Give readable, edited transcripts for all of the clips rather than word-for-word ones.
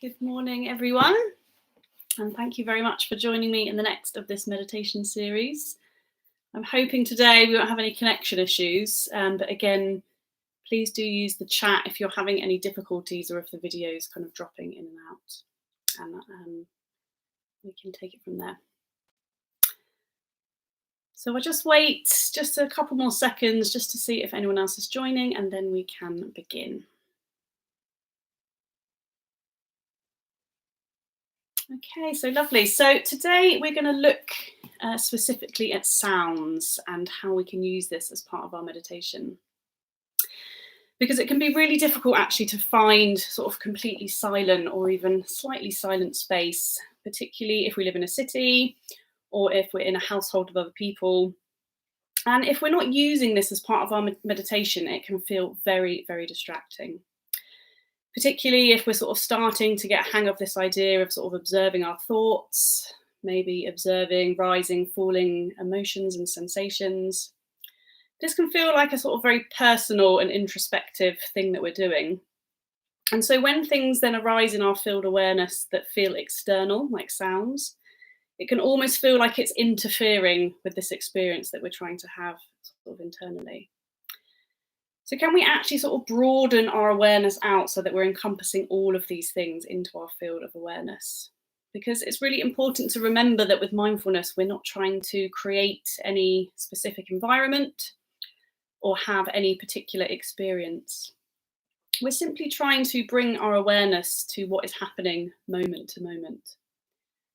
Good morning, everyone, and thank you very much for joining me in the next of this meditation series. I'm hoping today we won't have any connection issues, but again, please do use the chat if you're having any difficulties or if the video is kind of dropping in and out, and we can take it from there. So I'll just wait just a couple more seconds just to see if anyone else is joining, and then we can begin. Okay, so lovely. So today we're going to look specifically at sounds and how we can use this as part of our meditation. Because it can be really difficult actually to find sort of completely silent or even slightly silent space, particularly if we live in a city or if we're in a household of other people. And if we're not using this as part of our meditation, it can feel very, very distracting. Particularly if we're sort of starting to get a hang of this idea of sort of observing our thoughts, maybe observing rising, falling emotions and sensations. This can feel like a sort of very personal and introspective thing that we're doing. And so when things then arise in our field awareness that feel external, like sounds, it can almost feel like it's interfering with this experience that we're trying to have sort of internally. So can we actually sort of broaden our awareness out so that we're encompassing all of these things into our field of awareness? Because it's really important to remember that with mindfulness, we're not trying to create any specific environment or have any particular experience. We're simply trying to bring our awareness to what is happening moment to moment.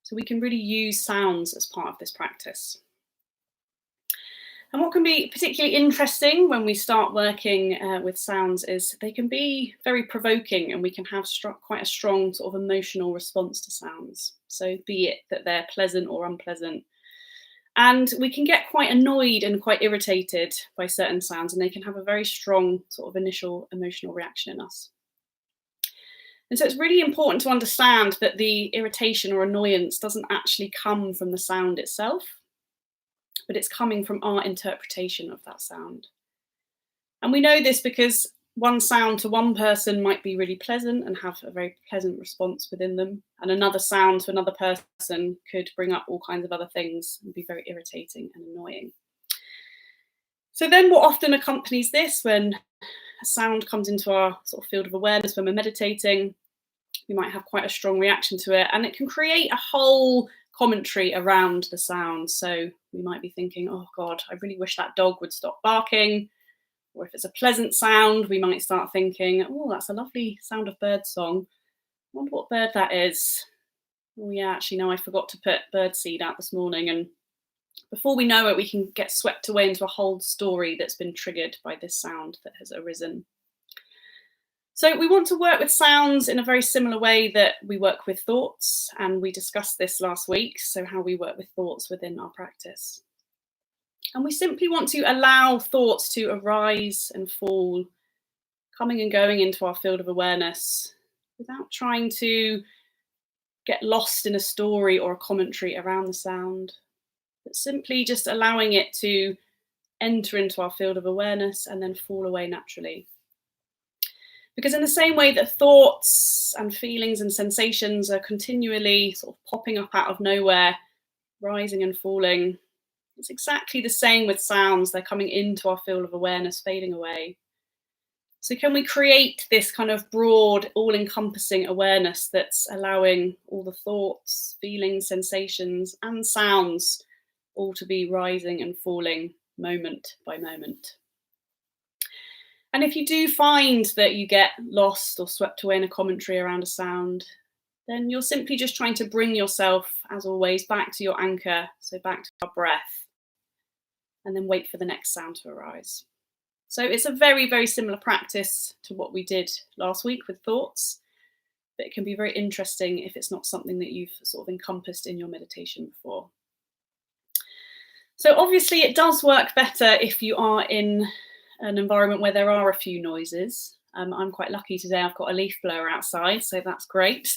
So we can really use sounds as part of this practice. And what can be particularly interesting when we start working with sounds is they can be very provoking, and we can have quite a strong sort of emotional response to sounds. So be it that they're pleasant or unpleasant. And we can get quite annoyed and quite irritated by certain sounds, and they can have a very strong sort of initial emotional reaction in us. And so it's really important to understand that the irritation or annoyance doesn't actually come from the sound itself, but it's coming from our interpretation of that sound. And we know this because one sound to one person might be really pleasant and have a very pleasant response within them, and another sound to another person could bring up all kinds of other things and be very irritating and annoying. So then what often accompanies this, when a sound comes into our sort of field of awareness when we're meditating, we might have quite a strong reaction to it, and it can create a whole commentary around the sound. So we might be thinking, oh God, I really wish that dog would stop barking. Or if it's a pleasant sound, we might start thinking, oh, that's a lovely sound of bird song. I wonder what bird that is. Oh yeah, actually no, I forgot to put bird seed out this morning. And before we know it, we can get swept away into a whole story that's been triggered by this sound that has arisen. So we want to work with sounds in a very similar way that we work with thoughts, and we discussed this last week, so how we work with thoughts within our practice. And we simply want to allow thoughts to arise and fall, coming and going into our field of awareness without trying to get lost in a story or a commentary around the sound, but simply just allowing it to enter into our field of awareness and then fall away naturally. Because in the same way that thoughts and feelings and sensations are continually sort of popping up out of nowhere, rising and falling, it's exactly the same with sounds. They're coming into our field of awareness, fading away. So can we create this kind of broad, all-encompassing awareness that's allowing all the thoughts, feelings, sensations, and sounds all to be rising and falling moment by moment? And if you do find that you get lost or swept away in a commentary around a sound, then you're simply just trying to bring yourself, as always, back to your anchor, so back to our breath, and then wait for the next sound to arise. So it's a very, very similar practice to what we did last week with thoughts, but it can be very interesting if it's not something that you've sort of encompassed in your meditation before. So obviously it does work better if you are in an environment where there are a few noises. I'm quite lucky today, I've got a leaf blower outside, so that's great.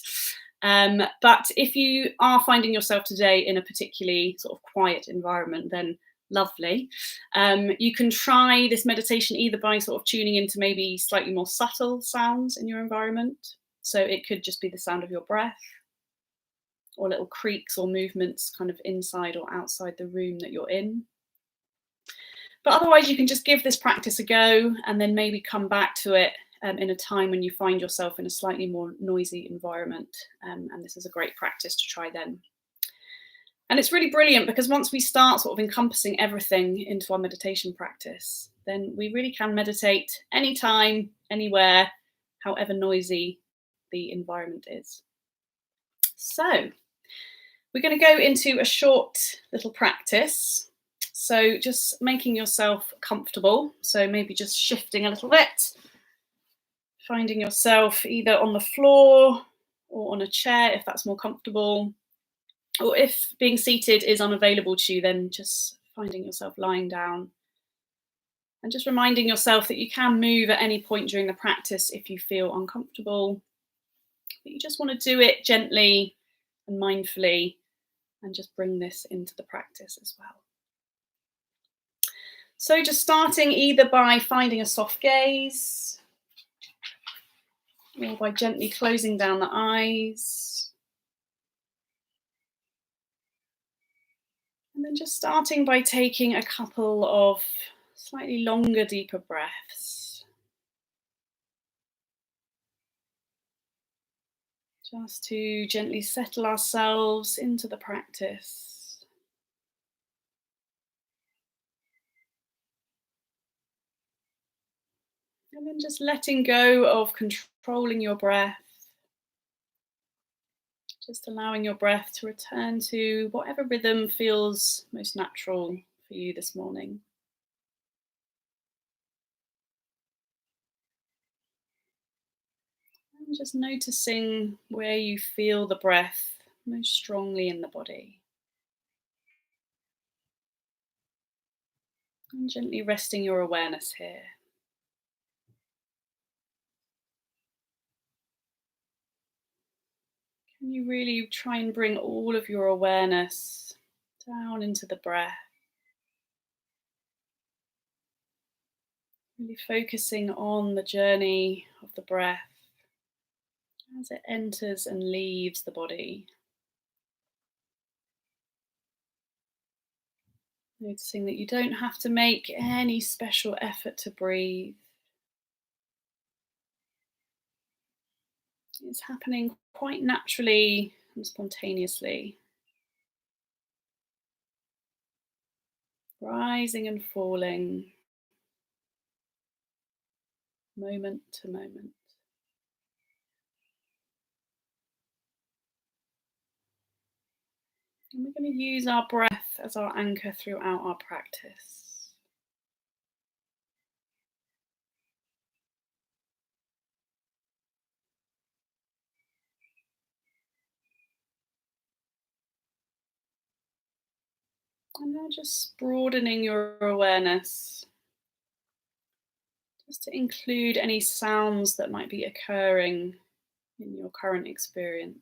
But if you are finding yourself today in a particularly sort of quiet environment, then lovely. You can try this meditation either by sort of tuning into maybe slightly more subtle sounds in your environment. So it could just be the sound of your breath, or little creaks or movements kind of inside or outside the room that you're in. But otherwise, you can just give this practice a go and then maybe come back to it in a time when you find yourself in a slightly more noisy environment. And this is a great practice to try then. And it's really brilliant because once we start sort of encompassing everything into our meditation practice, then we really can meditate anytime, anywhere, however noisy the environment is. So we're going to go into a short little practice. So just making yourself comfortable. So maybe just shifting a little bit, finding yourself either on the floor or on a chair if that's more comfortable. Or if being seated is unavailable to you, then just finding yourself lying down. And just reminding yourself that you can move at any point during the practice if you feel uncomfortable. But you just want to do it gently and mindfully and just bring this into the practice as well. So just starting either by finding a soft gaze or by gently closing down the eyes. And then just starting by taking a couple of slightly longer, deeper breaths. Just to gently settle ourselves into the practice. And then just letting go of controlling your breath. Just allowing your breath to return to whatever rhythm feels most natural for you this morning. And just noticing where you feel the breath most strongly in the body. And gently resting your awareness here. Can you really try and bring all of your awareness down into the breath? Really focusing on the journey of the breath as it enters and leaves the body. Noticing that you don't have to make any special effort to breathe. It's happening quite naturally and spontaneously. Rising and falling, moment to moment. And we're going to use our breath as our anchor throughout our practice. And now just broadening your awareness, just to include any sounds that might be occurring in your current experience.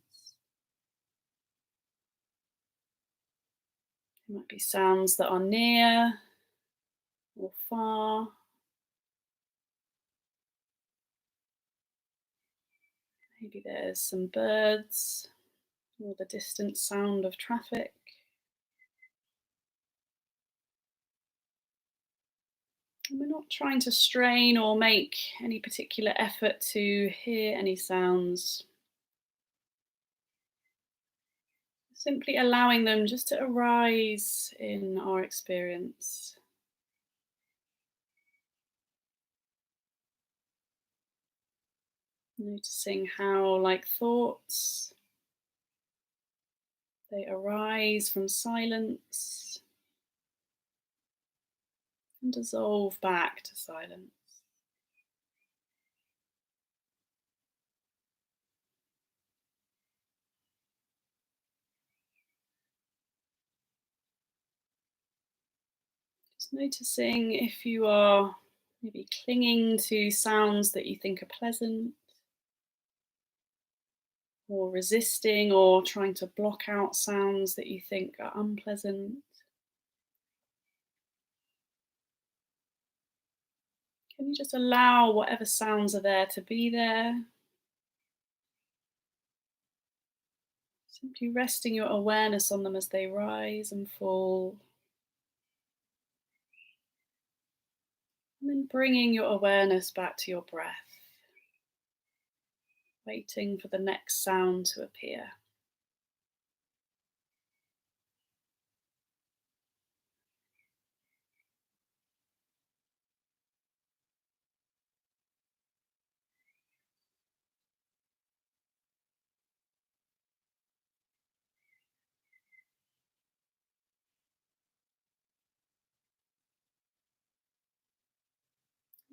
There might be sounds that are near or far. Maybe there's some birds or the distant sound of traffic. And we're not trying to strain or make any particular effort to hear any sounds. Simply allowing them just to arise in our experience. Noticing how, like thoughts, they arise from silence and dissolve back to silence. Just noticing if you are maybe clinging to sounds that you think are pleasant, or resisting or trying to block out sounds that you think are unpleasant. Can you just allow whatever sounds are there to be there? Simply resting your awareness on them as they rise and fall. And then bringing your awareness back to your breath, waiting for the next sound to appear.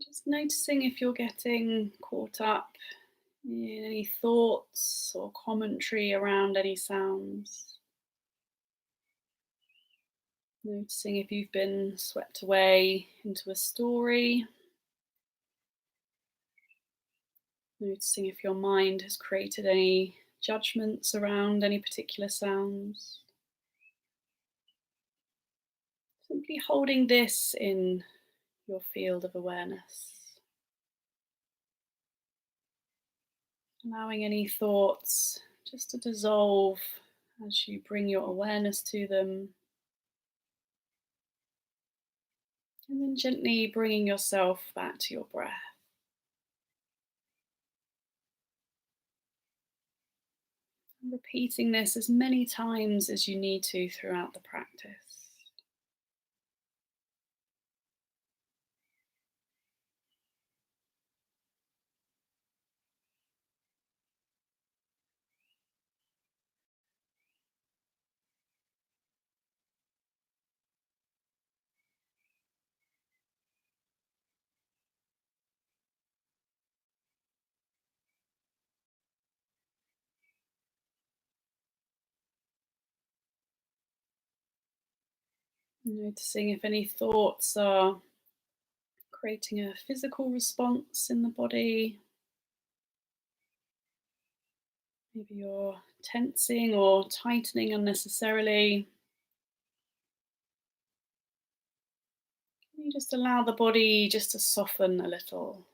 Just noticing if you're getting caught up in any thoughts or commentary around any sounds. Noticing if you've been swept away into a story. Noticing if your mind has created any judgments around any particular sounds. Simply holding this in your field of awareness. Allowing any thoughts just to dissolve as you bring your awareness to them. And then gently bringing yourself back to your breath. And repeating this as many times as you need to throughout the practice. Noticing if any thoughts are creating a physical response in the body. Maybe you're tensing or tightening unnecessarily. You just allow the body just to soften a little.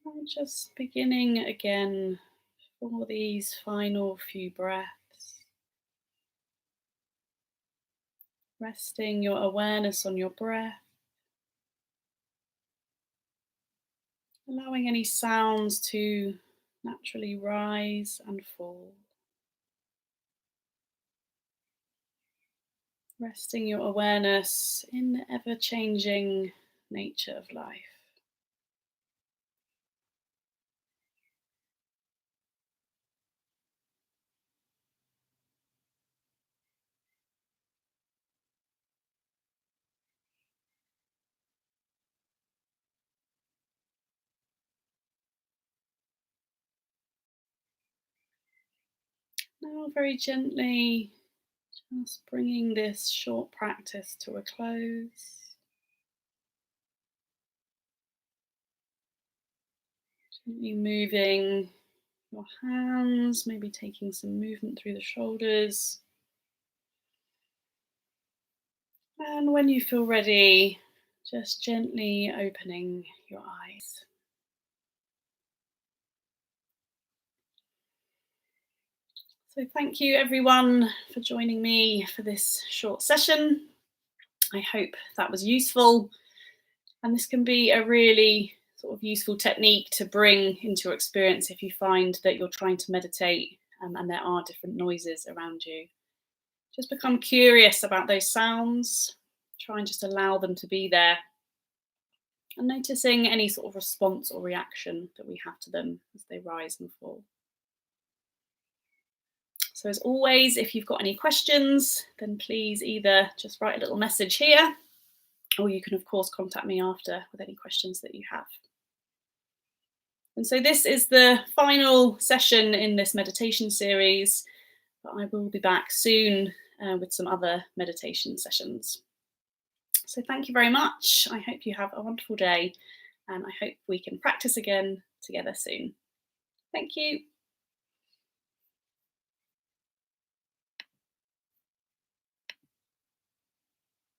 And just beginning again for these final few breaths. Resting your awareness on your breath. Allowing any sounds to naturally rise and fall. Resting your awareness in the ever-changing nature of life. Now, very gently, just bringing this short practice to a close. Gently moving your hands, maybe taking some movement through the shoulders. And when you feel ready, just gently opening your eyes. So thank you everyone for joining me for this short session. I hope that was useful. And this can be a really sort of useful technique to bring into your experience if you find that you're trying to meditate and there are different noises around you. Just become curious about those sounds. Try and just allow them to be there. And noticing any sort of response or reaction that we have to them as they rise and fall. So as always, if you've got any questions, then please either just write a little message here, or you can of course contact me after with any questions that you have. And so this is the final session in this meditation series, but I will be back soon with some other meditation sessions. So thank you very much. I hope you have a wonderful day, and I hope we can practice again together soon. Thank you.